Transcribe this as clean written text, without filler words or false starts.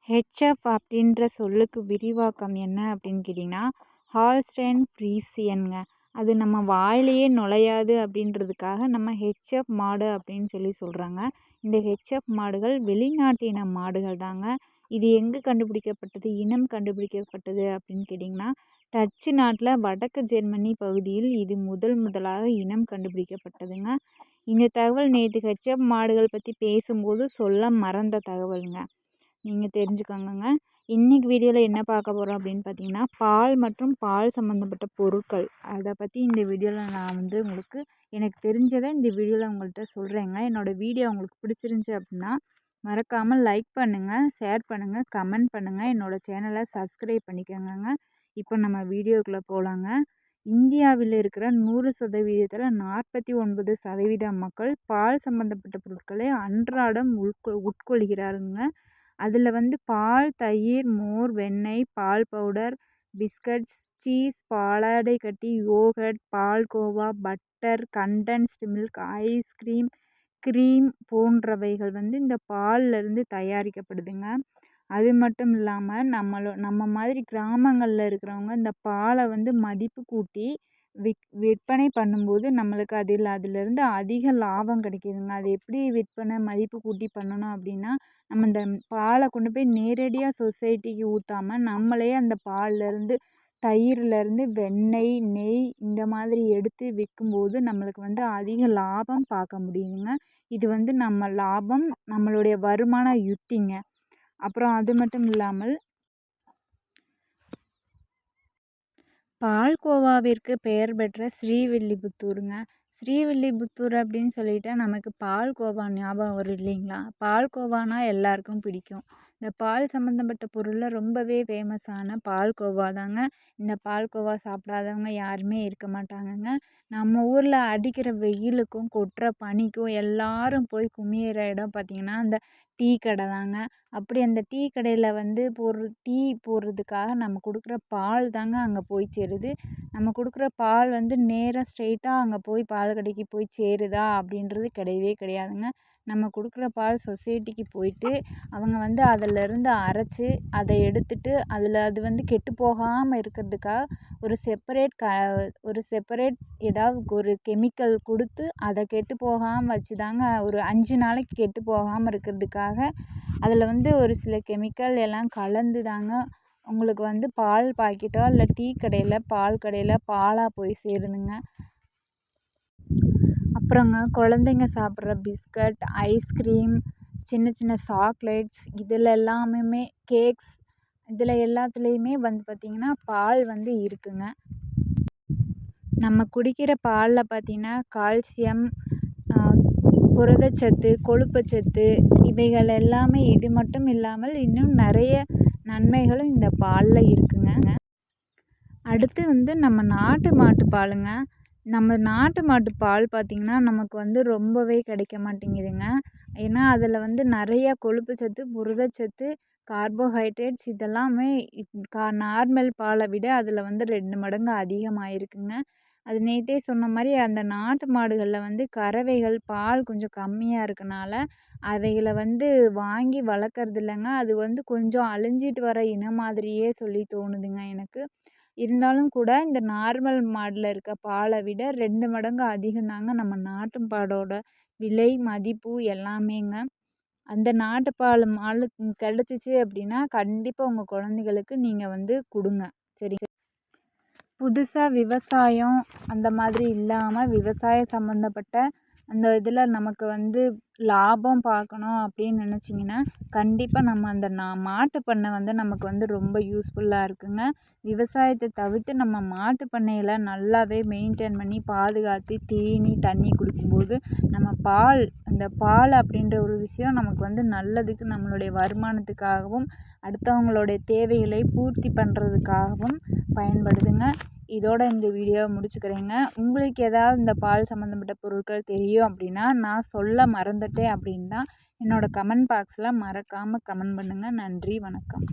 HF அப்படின்ற சொல்லுக்கு விரிவாக்கம் என்ன அப்படின்னு கேட்டிங்கன்னா, ஹால்ஸ்டைன் ஃப்ரீசியனுங்க. அது நம்ம வாயிலேயே நுழையாது அப்படின்றதுக்காக நம்ம ஹெச்எஃப் மாடு அப்படின்னு சொல்கிறாங்க. இந்த ஹெச்எஃப் மாடுகள் வெளிநாட்டின மாடுகள் தாங்க. இது எங்கே கண்டுபிடிக்கப்பட்டது, இனம் கண்டுபிடிக்கப்பட்டது அப்படின்னு கேட்டிங்கன்னா, டச்சு நாட்டில் வடக்கு ஜெர்மனி பகுதியில் இது முதலாக இனம் கண்டுபிடிக்கப்பட்டதுங்க. இந்த தகவல் நேற்று ஹெச்எஃப் மாடுகள் பற்றி பேசும்போது சொல்ல மறந்த தகவலுங்க. நீங்கள் தெரிஞ்சுக்கோங்கங்க. இன்றைக்கி வீடியோவில் என்ன பார்க்க போகிறோம் அப்படின்னு பார்த்தீங்கன்னா, பால் மற்றும் பால் சம்மந்தப்பட்ட பொருட்கள் அதை பற்றி இந்த வீடியோவில் நான் உங்களுக்கு எனக்கு தெரிஞ்சதை இந்த வீடியோவில் உங்கள்கிட்ட சொல்கிறேங்க. என்னோடய வீடியோ உங்களுக்கு பிடிச்சிருந்துச்சி அப்படின்னா மறக்காமல் லைக் பண்ணுங்கள், ஷேர் பண்ணுங்கள், கமெண்ட் பண்ணுங்கள், என்னோடய சேனலை சப்ஸ்கிரைப் பண்ணிக்கோங்க. இப்போ நம்ம வீடியோக்குள்ளே போகலாங்க. இந்தியாவில் இருக்கிற 100%த்தில் 49% மக்கள் பால் சம்மந்தப்பட்ட பொருட்களை அன்றாடம் உட்கொள்கிறாருங்க. அதில் பால், தயிர், மோர், வெண்ணெய், பால் பவுடர், பிஸ்கட்ஸ், சீஸ், பாலாடை கட்டி, yoghurt, palkova, butter, condensed milk, ice cream, cream போன்றவைகள் இந்த பால்லேருந்து தயாரிக்கப்படுதுங்க. அது மட்டும் இல்லாமல் நம்ம மாதிரி கிராமங்களில் இருக்கிறவங்க இந்த பாலை மதிப்பு கூட்டி விற்பனை பண்ணும்போது நம்மளுக்கு அதிலிருந்து அதிக லாபம் கிடைக்கிதுங்க. அது எப்படி விற்பனை மதிப்பு கூட்டி பண்ணணும் அப்படின்னா, நம்ம இந்த பாலை கொண்டு போய் நேரடியாக சொசைட்டிக்கு ஊற்றாமல் நம்மளே அந்த பால்லேருந்து தயிர்லேருந்து வெண்ணெய், நெய் இந்த மாதிரி எடுத்து விற்கும்போது நம்மளுக்கு அதிக லாபம் பார்க்க முடியுதுங்க. இது நம்ம லாபம் நம்மளுடைய வருமான யுத்திங்க. அப்புறம் அது மட்டும் இல்லாமல் பால்கோவாவிற்கு பெயர் பெற்ற ஸ்ரீவில்லிபுத்தூருங்க. ஸ்ரீவில்லிபுத்தூர் அப்படின்னு சொல்லிட்டா நமக்கு பால்கோவா ஞாபகம் வரும் இல்லைங்களா? பால்கோவானா எல்லாருக்கும் பிடிக்கும். இந்த பால் சம்மந்தப்பட்ட பொருளில் ரொம்பவே ஃபேமஸான பால்கோவா தாங்க. இந்த பால்கோவா சாப்பிடாதவங்க யாருமே இருக்க மாட்டாங்கங்க. நம்ம ஊரில் அடிக்கிற வெயிலுக்கும் கொட்டுற பனிக்கும் எல்லாரும் போய் குமியிற இடம் பார்த்திங்கன்னா அந்த டீ கடை தாங்க. அப்படி அந்த டீ கடையில் டீ போடுறதுக்காக நம்ம கொடுக்குற பால் தாங்க அங்கே போய் சேருது. நம்ம கொடுக்குற பால் நேராக ஸ்ட்ரெயிட்டாக அங்கே போய் பால் கடைக்கு போய் சேருதா அப்படின்றது கிடையவே கிடையாதுங்க. நம்ம கொடுக்குற பால் சொசைட்டிக்கு போயிட்டு அவங்க அதிலேருந்து அரைச்சி அதை எடுத்துட்டு அதில் அது கெட்டு போகாமல் இருக்கிறதுக்காக ஒரு செப்பரேட் ஏதாவது ஒரு கெமிக்கல் கொடுத்து அதை கெட்டு போகாமல் வச்சு தாங்க ஒரு 5 நாளைக்கு கெட்டு போகாமல் இருக்கிறதுக்காக அதில் ஒரு சில கெமிக்கல் எல்லாம் கலந்து தாங்க உங்களுக்கு பால் பாக்கெட்டோ இல்லை டீ கடையில் பால் கடையில் பாலாக போய் சேருதுங்க. அப்புறங்க குழந்தைங்க சாப்பிட்ற பிஸ்கட், ஐஸ்கிரீம், சின்ன சின்ன சாக்லேட்ஸ் இதில் எல்லாமே கேக்ஸ் இதில் எல்லாத்துலேயுமே பார்த்திங்கன்னா பால் இருக்குங்க. நம்ம குடிக்கிற பாலில் பார்த்திங்கன்னா கால்சியம், புரதச்சத்து, கொழுப்புச்சத்து இவைகள் எல்லாமே இது மட்டும் இல்லாமல் இன்னும் நிறைய நன்மைகளும் இந்த பாலில் இருக்குங்க. அடுத்து நம்ம நாட்டு மாட்டு பாலுங்க. நம்ம நாட்டு மாட்டு பால் பார்த்திங்கன்னா நமக்கு ரொம்பவே கிடைக்க மாட்டேங்குதுங்க. ஏன்னா அதில் நிறைய கொழுப்புச்சத்து, புரதச்சத்து, கார்போஹைட்ரேட்ஸ் இதெல்லாமே நார்மல் பாலை விட அதில் 2 மடங்கு அதிகமாக இருக்குங்க. அது நேற்றே சொன்ன மாதிரி அந்த நாட்டு மாடுகளில் கறவைகள் பால் கொஞ்சம் கம்மியாக இருக்கனால அவைகளை வாங்கி வளர்க்குறது இல்லைங்க. அது கொஞ்சம் அழிஞ்சிட்டு வர இனம் மாதிரியே சொல்லி தோணுதுங்க எனக்கு. இருந்தாலும் கூட இந்த நார்மல் மாடில் இருக்க பாலை விட 2 மடங்கு அதிகம்தாங்க நம்ம நாட்டு பாலோட விலை மதிப்பு எல்லாமேங்க. அந்த நாட்டு பால் கிடச்சிச்சு அப்படின்னா கண்டிப்பாக உங்கள் குழந்தைகளுக்கு நீங்கள் கொடுங்க. சரி, புதுசாக விவசாயம் அந்த மாதிரி இல்லாமல் விவசாயம் சம்மந்தப்பட்ட அந்த இதில் நமக்கு லாபம் பார்க்கணும் அப்படின்னு நினச்சிங்கன்னா கண்டிப்பாக நம்ம அந்த மாட்டு பண்ணை நமக்கு ரொம்ப யூஸ்ஃபுல்லாக இருக்குங்க. விவசாயத்தை தவிர்த்து நம்ம மாட்டு பண்ணையில் நல்லாவே மெயின்டைன் பண்ணி பாதுகாத்து தீனி தண்ணி கொடுக்கும்போது நம்ம அந்த பால் அப்படின்ற ஒரு விஷயம் நமக்கு நல்லதுக்கு நம்மளுடைய வருமானத்துக்காகவும் அடுத்தவங்களுடைய தேவைகளை பூர்த்தி பண்ணுறதுக்காகவும் பயன்படுதுங்க. இதோட இந்த வீடியோவை முடிச்சுக்கிறேங்க. உங்களுக்கு ஏதாவது இந்த பால் சம்மந்தப்பட்ட பொருட்கள் தெரியும் அப்படின்னா நான் சொல்ல மறந்துட்டேன் அப்படின்னா என்னோடய கமெண்ட் பாக்ஸில் மறக்காமல் கமெண்ட் பண்ணுங்கள். நன்றி, வணக்கம்.